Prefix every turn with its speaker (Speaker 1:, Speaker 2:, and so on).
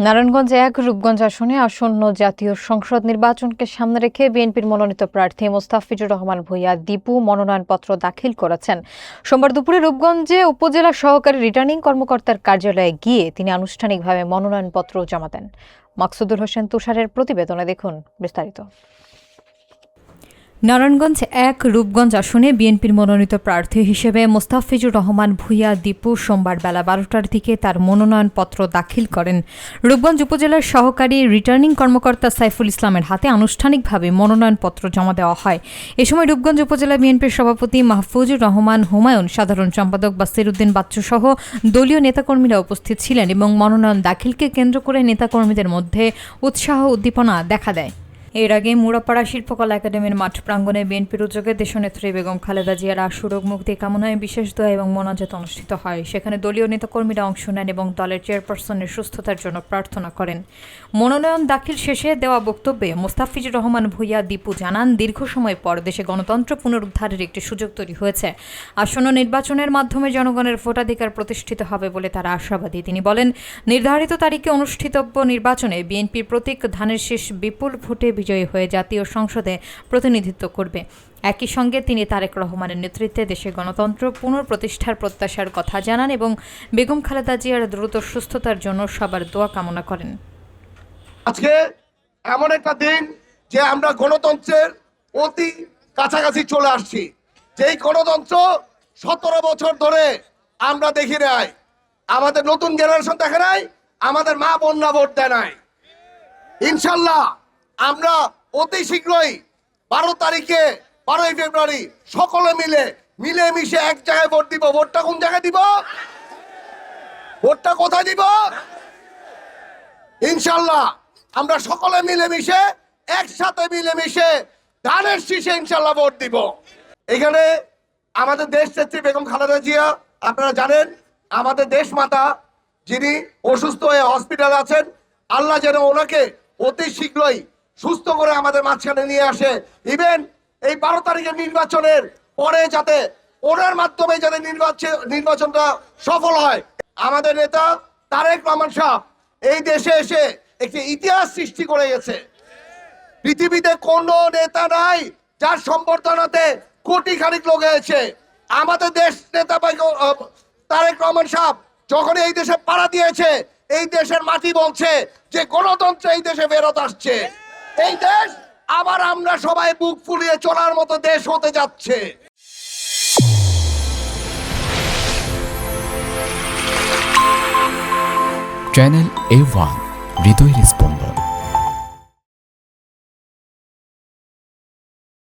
Speaker 1: নারায়ণগঞ্জ ১ রূপগঞ্জ আসনে আসন্ন জাতীয় সংসদ নির্বাচনকে সামনে রেখে বিএনপির মনোনীত প্রার্থী মোস্তাফিজুর রহমান ভূঁইয়া দীপু মনোনয়নপত্র দাখিল করেছেন। সোমবার দুপুরে রূপগঞ্জে উপজেলা সহকারী রিটার্নিং কর্মকর্তার কার্যালয়ে গিয়ে তিনি আনুষ্ঠানিকভাবে মনোনয়নপত্র জমা দেন। মাকসুদুল হোসেন তুষারের প্রতিবেদনে দেখুন বিস্তারিত। নারায়ণগঞ্জ ১ রূপগঞ্জ আসনে বিএনপির মনোনীত প্রার্থী হিসেবে মোস্তাফিজুর রহমান ভূঁইয়া দীপু সোমবার বেলা ১২টার দিকে তার মনোনয়নপত্র দাখিল করেন। রূপগঞ্জ উপজেলার সহকারী রিটার্নিং কর্মকর্তা সাইফুল ইসলামের হাতে আনুষ্ঠানিকভাবে মনোনয়নপত্র জমা দেওয়া হয়। এ সময় রূপগঞ্জ উপজেলা বিএনপির সভাপতি মাহফুজুর রহমান হুমায়ুন, সাধারণ সম্পাদক বাসির উদ্দিন বাচ্চু সহ দলীয় নেতাকর্মীরা উপস্থিত ছিলেন এবং মনোনয়ন দাখিলকে কেন্দ্র করে নেতাকর্মীদের মধ্যে উৎসাহ উদ্দীপনা দেখা দেয়। এর আগে মুড়াপাড়া শিল্পকলা একাডেমির মাঠ প্রাঙ্গণে বিএনপির উদ্যোগে দেশনেত্রী বেগম খালেদা জিয়ার আশু রোগ মুক্তি কামনায় বিশেষ দোয়া এবং মোনাজাত অনুষ্ঠিত হয়। সেখানে দলীয় নেতাকর্মীরা অংশ নেন এবং দলের চেয়ারপারসনের সুস্থতার জন্য প্রার্থনা করেন। মনোনয়ন দাখিল শেষে দেওয়া বক্তব্যে মোস্তাফিজুর রহমান ভূঁইয়া দীপু জানান, দীর্ঘ সময় পর দেশে গণতন্ত্র পুনরুদ্ধারের একটি সুযোগ তৈরি হয়েছে। আসন্ন নির্বাচনের মাধ্যমে জনগণের ভোটাধিকার প্রতিষ্ঠিত হবে বলে তারা আশাবাদী। তিনি বলেন, নির্ধারিত তারিখে অনুষ্ঠিতব্য নির্বাচনে বিএনপির প্রতীক ধানের শীষ বিপুল ভোটে বিজয়ী হয়ে জাতীয় সংসদে প্রতিনিধিত্ব করবে। একই সঙ্গে তিনি তারেক রহমানের নেতৃত্বে দেশে গণতন্ত্র পুনঃপ্রতিষ্ঠার প্রত্যাশার কথা জানান এবং বেগম খালেদা জিয়ার দ্রুত সুস্থতার জন্য সবার দোয়া কামনা করেন।
Speaker 2: আজকে এমন একটা দিন যে আমরা গণতন্ত্রের অতি কাছাকাছি চলে আসছি। যেই গণতন্ত্র 17 বছর ধরে আমরা দেখি নাই, আমাদের নতুন জেনারেশন দেখে নাই, আমাদের মা বোনরা ভোট দেয় নাই। ইনশাল্লাহ আমরা অতি শীঘ্রই 12 তারিখে 12ই ফেব্রুয়ারি সকলে মিলেমিশে এক জায়গায় ভোট দিব। ভোটটা কোন জায়গায় দিব? ভোটটা কোথায় দিব? ইনশাল্লাহ আমরা সকলে মিলেমিশে একসাথে মিলেমিশে ধানের শীষে ইনশাল্লাহ ভোট দিব। এখানে আমাদের দেশ নেত্রী বেগম খালেদা জিয়া, আপনারা জানেন আমাদের দেশ মাতা, যিনি অসুস্থ হয়ে হসপিটালে আছেন। আল্লাহ যেন ওনাকে অতি শীঘ্রই সুস্থ করে আমাদের মাঝখানে নিয়ে আসে। ইভেন এই 12 তারিখের নির্বাচনের পরে যাতে ওনার মাধ্যমে যাতে নির্বাচনটা সফল হয়। আমাদের নেতা তারেক রহমান সাহেব এই দেশে এসে একটি ইতিহাস সৃষ্টি করে গেছে। পৃথিবীতে কোনো নেতা নাই যার সম্বর্ধনাতে কোটি খানিক লোক হয়েছে। আমাদের দেশ নেতা তারেক রহমান সাহেব যখন এই দেশে পাড়া দিয়েছে, এই দেশের মাটি বলছে যে গণতন্ত্র এই দেশে ফেরত আসছে। এই দেশ আবার আমরা সবাই বুক ফুলিয়ে চলার মতো দেশ হতে যাচ্ছে।
Speaker 3: চ্যানেল A1 হৃদয়ের স্পন্দন।